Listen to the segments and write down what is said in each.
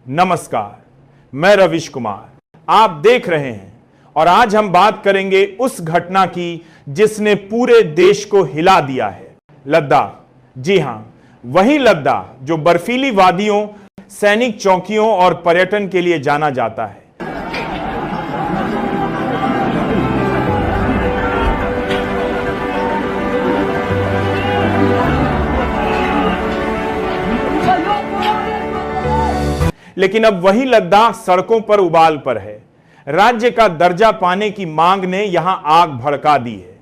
नमस्कार, मैं रविश कुमार, आप देख रहे हैं और आज हम बात करेंगे उस घटना की जिसने पूरे देश को हिला दिया है, लद्दाख। जी हां, वही लद्दाख जो बर्फीली वादियों, सैनिक चौकियों और पर्यटन के लिए जाना जाता है। लेकिन अब वही लद्दाख सड़कों पर उबाल पर है। राज्य का दर्जा पाने की मांग ने यहां आग भड़का दी है।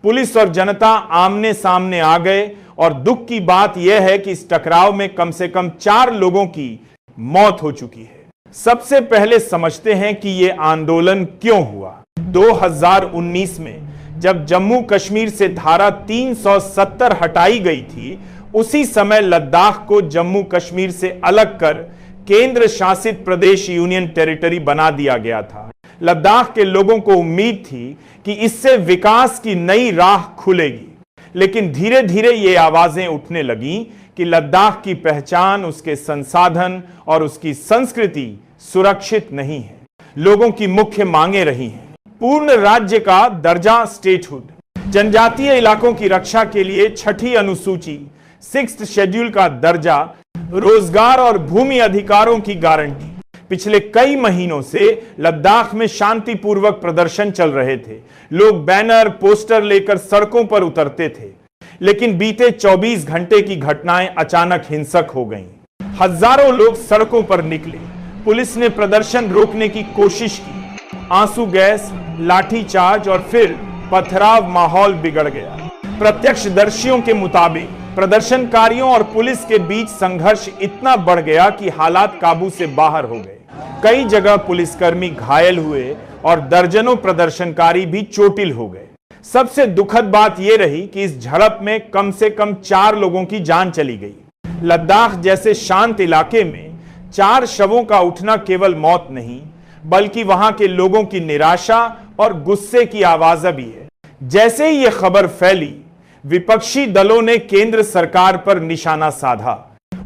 पुलिस और जनता आमने सामने आ गए और दुख की बात यह है कि इस टकराव में कम से कम 4 लोगों की मौत हो चुकी है। सबसे पहले समझते हैं कि यह आंदोलन क्यों हुआ। 2019 में जब जम्मू कश्मीर से धारा 370 हटाई गई थी, उसी समय लद्दाख को जम्मू कश्मीर से अलग कर केंद्र शासित प्रदेश यूनियन टेरिटरी बना दिया गया था। लद्दाख के लोगों को उम्मीद थी कि इससे विकास की नई राह खुलेगी, लेकिन धीरे धीरे ये आवाजें उठने लगी कि लद्दाख की पहचान, उसके संसाधन और उसकी संस्कृति सुरक्षित नहीं है। लोगों की मुख्य मांगे रही हैं पूर्ण राज्य का दर्जा, स्टेटहुड, जनजातीय इलाकों की रक्षा के लिए 6ठी अनुसूची 6th शेड्यूल का दर्जा, रोजगार और भूमि अधिकारों की गारंटी। पिछले कई महीनों से लद्दाख में शांतिपूर्वक प्रदर्शन चल रहे थे। लोग बैनर, पोस्टर लेकर सड़कों पर उतरते थे, लेकिन बीते 24 घंटे की घटनाएं अचानक हिंसक हो गईं। हजारों लोग सड़कों पर निकले। पुलिस ने प्रदर्शन रोकने की कोशिश की। आंसू गैस, लाठीचार्ज और फिर पथराव, माहौल बिगड़ गया। प्रत्यक्षदर्शियों के मुताबिक प्रदर्शनकारियों और पुलिस के बीच संघर्ष इतना बढ़ गया कि हालात काबू से बाहर हो गए। कई जगह पुलिसकर्मी घायल हुए और दर्जनों प्रदर्शनकारी भी चोटिल हो गए। सबसे दुखद बात यह रही कि इस झड़प में कम से कम 4 लोगों की जान चली गई। लद्दाख जैसे शांत इलाके में 4 शवों का उठना केवल मौत नहीं, बल्कि वहां के लोगों की निराशा और गुस्से की आवाज भी है। जैसे ही यह खबर फैली, विपक्षी दलों ने केंद्र सरकार पर निशाना साधा।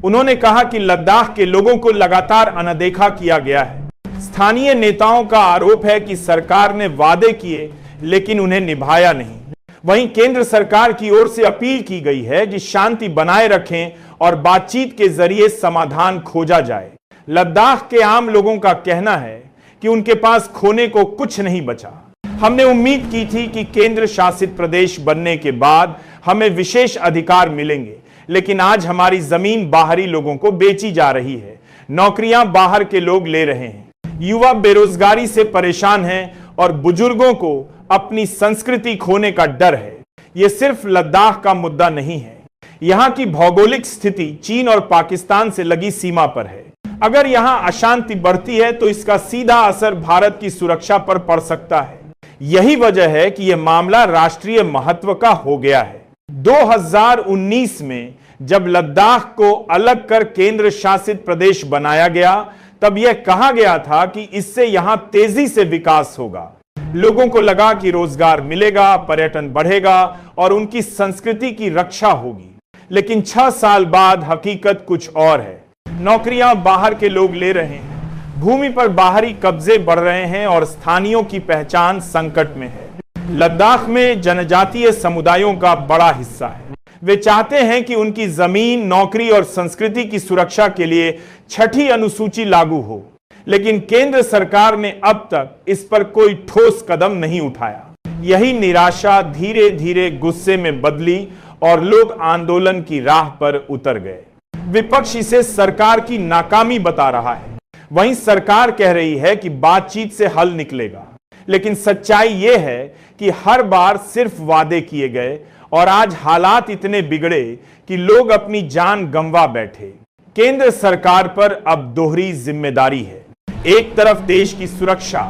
उन्होंने कहा कि लद्दाख के लोगों को लगातार अनदेखा किया गया है। स्थानीय नेताओं का आरोप है कि सरकार ने वादे किए लेकिन उन्हें निभाया नहीं। वहीं केंद्र सरकार की ओर से अपील की गई है कि शांति बनाए रखें और बातचीत के जरिए समाधान खोजा जाए। लद्दाख के आम लोगों का कहना है कि उनके पास खोने को कुछ नहीं बचा। हमने उम्मीद की थी कि केंद्र शासित प्रदेश बनने के बाद हमें विशेष अधिकार मिलेंगे, लेकिन आज हमारी जमीन बाहरी लोगों को बेची जा रही है। नौकरियां बाहर के लोग ले रहे हैं। युवा बेरोजगारी से परेशान हैं और बुजुर्गों को अपनी संस्कृति खोने का डर है। यह सिर्फ लद्दाख का मुद्दा नहीं है। यहां की भौगोलिक स्थिति चीन और पाकिस्तान से लगी सीमा पर है। अगर यहां अशांति बढ़ती है तो इसका सीधा असर भारत की सुरक्षा पर पड़ सकता है। यही वजह है कि यह मामला राष्ट्रीय महत्व का हो गया है। 2019 में जब लद्दाख को अलग कर केंद्र शासित प्रदेश बनाया गया, तब यह कहा गया था कि इससे यहां तेजी से विकास होगा। लोगों को लगा कि रोजगार मिलेगा, पर्यटन बढ़ेगा और उनकी संस्कृति की रक्षा होगी। लेकिन 6 साल बाद हकीकत कुछ और है। नौकरियां बाहर के लोग ले रहे हैं, भूमि पर बाहरी कब्जे बढ़ रहे हैं और स्थानीयों की पहचान संकट में है। लद्दाख में जनजातीय समुदायों का बड़ा हिस्सा है। वे चाहते हैं कि उनकी जमीन, नौकरी और संस्कृति की सुरक्षा के लिए 6ठी अनुसूची लागू हो, लेकिन केंद्र सरकार ने अब तक इस पर कोई ठोस कदम नहीं उठाया। यही निराशा धीरे धीरे गुस्से में बदली और लोग आंदोलन की राह पर उतर गए। विपक्ष इसे सरकार की नाकामी बता रहा है। वहीं सरकार कह रही है कि बातचीत से हल निकलेगा, लेकिन सच्चाई यह है कि हर बार सिर्फ वादे किए गए और आज हालात इतने बिगड़े कि लोग अपनी जान गंवा बैठे। केंद्र सरकार पर अब दोहरी जिम्मेदारी है। एक तरफ देश की सुरक्षा,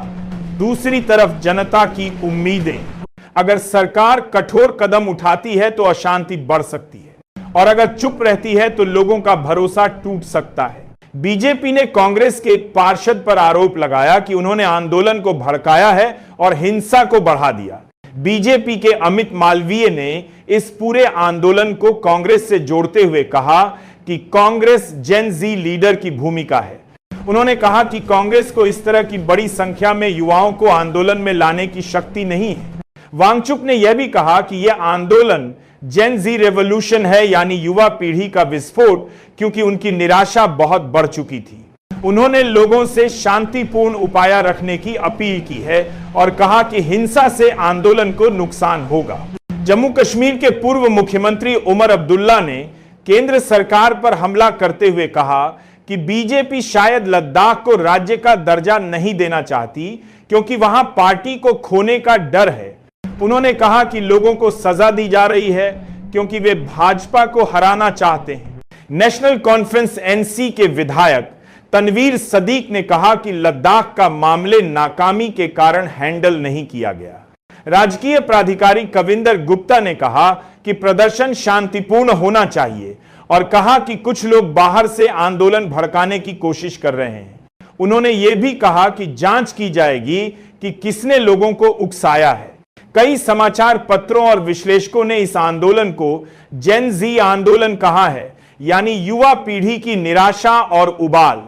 दूसरी तरफ जनता की उम्मीदें। अगर सरकार कठोर कदम उठाती है तो अशांति बढ़ सकती है, और अगर चुप रहती है तो लोगों का भरोसा टूट सकता है। बीजेपी ने कांग्रेस के एक पार्षद पर आरोप लगाया कि उन्होंने आंदोलन को भड़काया है और हिंसा को बढ़ा दिया। बीजेपी के अमित मालवीय ने इस पूरे आंदोलन को कांग्रेस से जोड़ते हुए कहा कि कांग्रेस जेन जी लीडर की भूमिका है। उन्होंने कहा कि कांग्रेस को इस तरह की बड़ी संख्या में युवाओं को आंदोलन में लाने की शक्ति नहीं है। वांगचुक ने यह भी कहा कि यह आंदोलन जेन जी रेवोल्यूशन है, यानी युवा पीढ़ी का विस्फोट, क्योंकि उनकी निराशा बहुत बढ़ चुकी थी। उन्होंने लोगों से शांतिपूर्ण उपाय रखने की अपील की है और कहा कि हिंसा से आंदोलन को नुकसान होगा। जम्मू कश्मीर के पूर्व मुख्यमंत्री उमर अब्दुल्ला ने केंद्र सरकार पर हमला करते हुए कहा कि बीजेपी शायद लद्दाख को राज्य का दर्जा नहीं देना चाहती क्योंकि वहां पार्टी को खोने का डर है। उन्होंने कहा कि लोगों को सजा दी जा रही है क्योंकि वे भाजपा को हराना चाहते हैं। नेशनल कॉन्फ्रेंस एनसी के विधायक तनवीर सदीक ने कहा कि लद्दाख का मामले नाकामी के कारण हैंडल नहीं किया गया। राजकीय प्राधिकारी कविंदर गुप्ता ने कहा कि प्रदर्शन शांतिपूर्ण होना चाहिए और कहा कि कुछ लोग बाहर से आंदोलन भड़काने की कोशिश कर रहे हैं। उन्होंने यह भी कहा कि जांच की जाएगी कि किसने लोगों को उकसाया है। कई समाचार पत्रों और विश्लेषकों ने इस आंदोलन को जेन जी आंदोलन कहा है, यानी युवा पीढ़ी की निराशा और उबाल।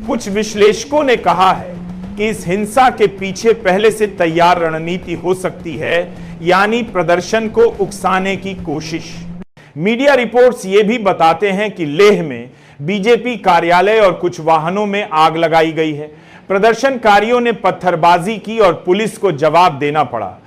कुछ विश्लेषकों ने कहा है कि इस हिंसा के पीछे पहले से तैयार रणनीति हो सकती है, यानी प्रदर्शन को उकसाने की कोशिश। मीडिया रिपोर्ट्स ये भी बताते हैं कि लेह में बीजेपी कार्यालय और कुछ वाहनों में आग लगाई गई है। प्रदर्शनकारियों ने पत्थरबाजी की और पुलिस को जवाब देना पड़ा।